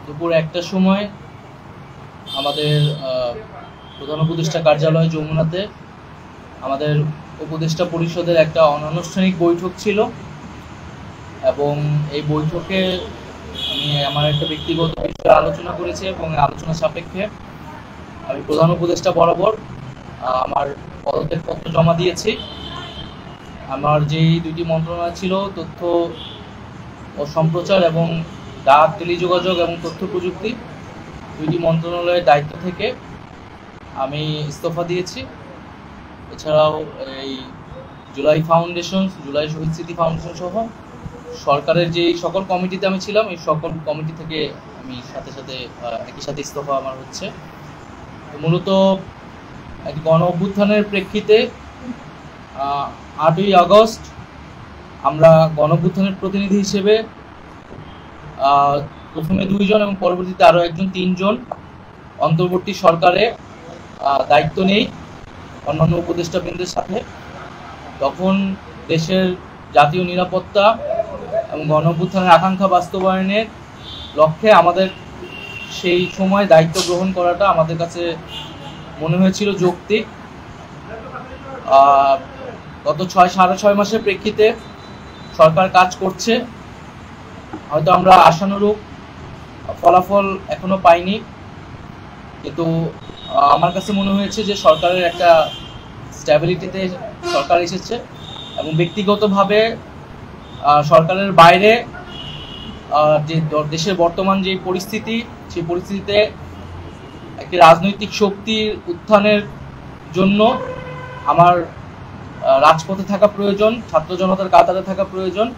দুপুর ১টার সময় আমাদের প্রধান উপদেষ্টা কার্যালয় যমুনাতে আমাদের উপদেষ্টা পরিষদের একটা অনানুষ্ঠানিক বৈঠক ছিল এবং এই বৈঠকে আমি আমার একটা ব্যক্তিগত বিষয়ে আলোচনা করেছি এবং আলোচনা সাপেক্ষে আমি প্রধান উপদেষ্টা বরাবর আমার পদত্যাগপত্র জমা দিয়েছি। আমার যেই দুইটি মন্ত্রণালয় ছিল, তথ্য ও সম্প্রচার এবং ডাক, টেলিযোগাযোগ এবং তথ্য প্রযুক্তি, দুইটি মন্ত্রণালয়ের দায়িত্ব থেকে আমি ইস্তফা দিয়েছি। এছাড়াও এই জুলাই ফাউন্ডেশন, জুলাই শহীদ স্মৃতি ফাউন্ডেশন সহ সরকারের যে সকল কমিটিতে আমি ছিলাম, এই সকল কমিটি থেকে আমি একই সাথে ইস্তফা আমার হচ্ছে। মূলত এক গণ অভ্যুত্থানের প্রেক্ষিতে 8ই আগস্ট আমরা গণ অভ্যুত্থানের প্রতিনিধি হিসেবে প্রথমে 2 জন এবং পরবর্তীতে আরও একজন 3 জন অন্তর্বর্তী সরকারে দায়িত্ব নেই অন্যান্য উপদেষ্টাবৃন্দের সাথে। তখন দেশের জাতীয় নিরাপত্তা এবং গণ অভ্যুত্থানের আকাঙ্ক্ষা বাস্তবায়নের লক্ষ্যে আমাদের সেই সময় দায়িত্ব গ্রহণ করাটা আমাদের কাছে মনে হয়েছিল যৌক্তিক। গত 6.5 মাসের প্রেক্ষিতে সরকার কাজ করছে, হয়তো আমরা আশানুরূপ ফলাফল এখনো পাইনি, কিন্তু আমার কাছে মনে হয়েছে যে সরকারের একটা স্ট্যাবিলিটিতে সরকার এসেছে এবং ব্যক্তিগতভাবে সরকারের বাইরে যে দেশের বর্তমান যে পরিস্থিতি, সেই পরিস্থিতিতে একটি রাজনৈতিক শক্তির উত্থানের জন্য আমার রাজপথে থাকা প্রয়োজন, ছাত্র জনতার কাতারে থাকা প্রয়োজন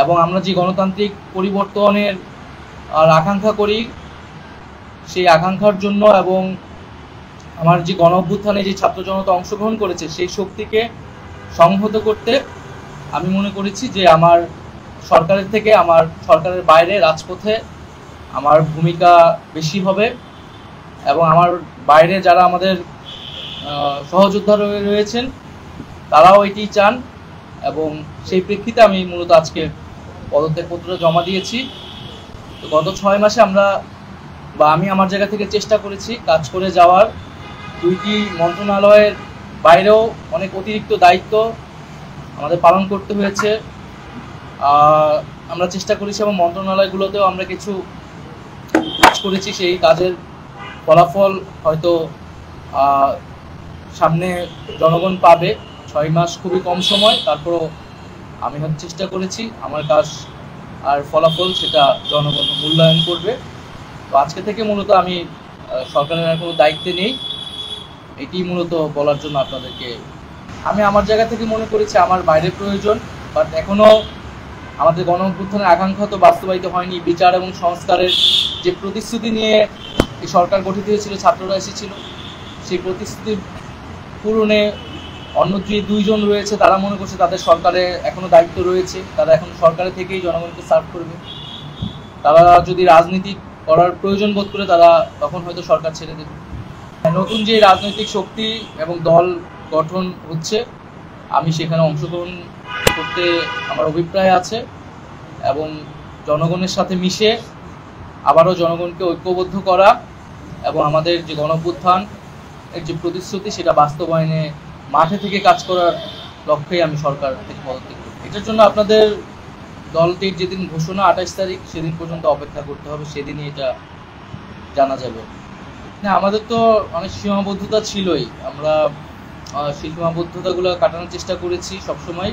এবং আমরা যে গণতান্ত্রিক পরিবর্তনের আকাঙ্ক্ষা করি, সেই আকাঙ্ক্ষার জন্য এবং আমার যে গণ অভ্যুত্থানে যে ছাত্র জনতা অংশগ্রহণ করেছে সেই শক্তিকে সংহত করতে আমি মনে করেছি যে আমার সরকারের থেকে আমার সরকারের বাইরে রাজপথে আমার ভূমিকা বেশি হবে এবং আমার বাইরে যারা আমাদের সহযোদ্ধা রয়েছেন তারাও এটি চান এবং সেই প্রেক্ষিতে আমি মূলত আজকে পদত্যাগপত্র জমা দিয়েছি। তো গত 6 মাসে আমি আমার জায়গা থেকে চেষ্টা করেছি কাজ করে যাওয়ার। 2টি মন্ত্রণালয়ের বাইরেও অনেক অতিরিক্ত দায়িত্ব আমাদের পালন করতে হয়েছে। আমরা চেষ্টা করেছি এবং মন্ত্রণালয়গুলোতেও আমরা কিছু কাজ করেছি, সেই কাজের ফলাফল হয়তো সামনে জনগণ পাবে। 6 মাস খুবই কম সময়, তারপরও আমি চেষ্টা করেছি আমার কাজ আর ফলাফল সেটা জনগণ মূল্যায়ন করবে। তো আজকে থেকে মূলত আমি সরকারের আর কোনো দায়িত্বে নেই, এটি মূলত বলার জন্য আপনাদেরকে। আমি আমার জায়গা থেকে মনে করেছি আমার বাইরে প্রয়োজন, বাট এখনও আমাদের গণ অভ্যুত্থানের আকাঙ্ক্ষা তো বাস্তবায়িত হয়নি। বিচার এবং সংস্কারের যে প্রতিশ্রুতি নিয়ে এই সরকার গঠিত হয়েছিল, ছাত্ররা এসেছিল, সেই প্রতিশ্রুতি পূরণে অন্য যে 2 জন রয়েছে তারা মনে করছে তাদের সরকারে এখনও দায়িত্ব রয়েছে, তারা এখন সরকারে থেকেই জনগণকে সার্ভ করবে। তারা যদি রাজনীতি করার প্রয়োজন বোধ করে তারা তখন হয়তো সরকার ছেড়ে দেবে। নতুন যে রাজনৈতিক শক্তি এবং দল গঠন হচ্ছে, আমি সেখানে অংশগ্রহণ করতে আমার অভিপ্রায় আছে এবং জনগণের সাথে মিশে আবারও জনগণকে ঐক্যবদ্ধ করা এবং আমাদের যে গণ অভ্যুত্থান এর যে প্রতিশ্রুতি সেটা বাস্তবায়নে মাঠে থেকে কাজ করার লক্ষ্যেই আমি সরকার থেকে পদত্যাগ করি। এটার জন্য আপনাদের দলটির যেদিন ঘোষণা 28 তারিখ, সেদিন পর্যন্ত অপেক্ষা করতে হবে, সেদিনই এটা জানা যাবে। না, আমাদের তো অনেক সীমাবদ্ধতা ছিলই, আমরা সেই সীমাবদ্ধতাগুলো কাটানোর চেষ্টা করেছি সবসময়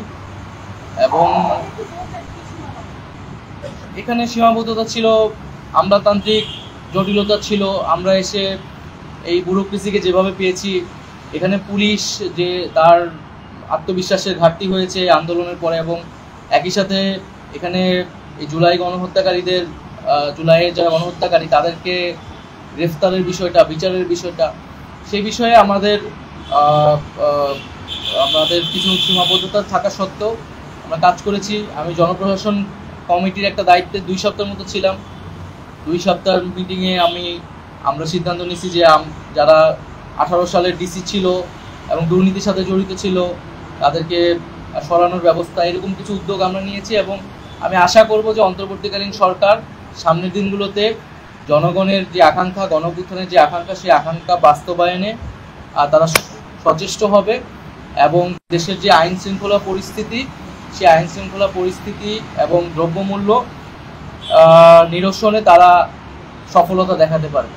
এবং এখানে সীমাবদ্ধতা ছিল, আমলাতান্ত্রিক জটিলতা ছিল। আমরা এসে এই ব্যুরোক্রেসিকে যেভাবে পেয়েছি, এখানে পুলিশ যে তার আত্মবিশ্বাসের ঘাটতি হয়েছে আন্দোলনের পরে এবং একই সাথে এখানে এই জুলাইয়ের যারা গণহত্যাকারী তাদেরকে গ্রেফতারের বিষয়টা, বিচারের বিষয়টা, সেই বিষয়ে আমাদের কিছু সীমাবদ্ধতা থাকা সত্ত্বেও আমরা কাজ করেছি। আমি জনপ্রশাসন কমিটির একটা দায়িত্বে 2 সপ্তাহের মতো ছিলাম। 2 সপ্তাহের মিটিংয়ে আমরা সিদ্ধান্ত নিয়েছি যে যারা 18 সালের ডিসি ছিল এবং দুর্নীতির সাথে জড়িত ছিল তাদেরকে সরানোর ব্যবস্থা, এরকম কিছু উদ্যোগ আমরা নিয়েছি এবং আমি আশা করব যে অন্তর্বর্তীকালীন সরকার সামনের দিনগুলোতে জনগণের যে আকাঙ্ক্ষা, গণঅভ্যুত্থানের যে আকাঙ্ক্ষা, সেই আকাঙ্ক্ষা বাস্তবায়নে তারা সচেষ্ট হবে এবং দেশের যে আইন শৃঙ্খলা পরিস্থিতি, সেই আইন শৃঙ্খলা পরিস্থিতি এবং দ্রব্যমূল্য নিরসনে তারা সফলতা দেখাতে পারবে।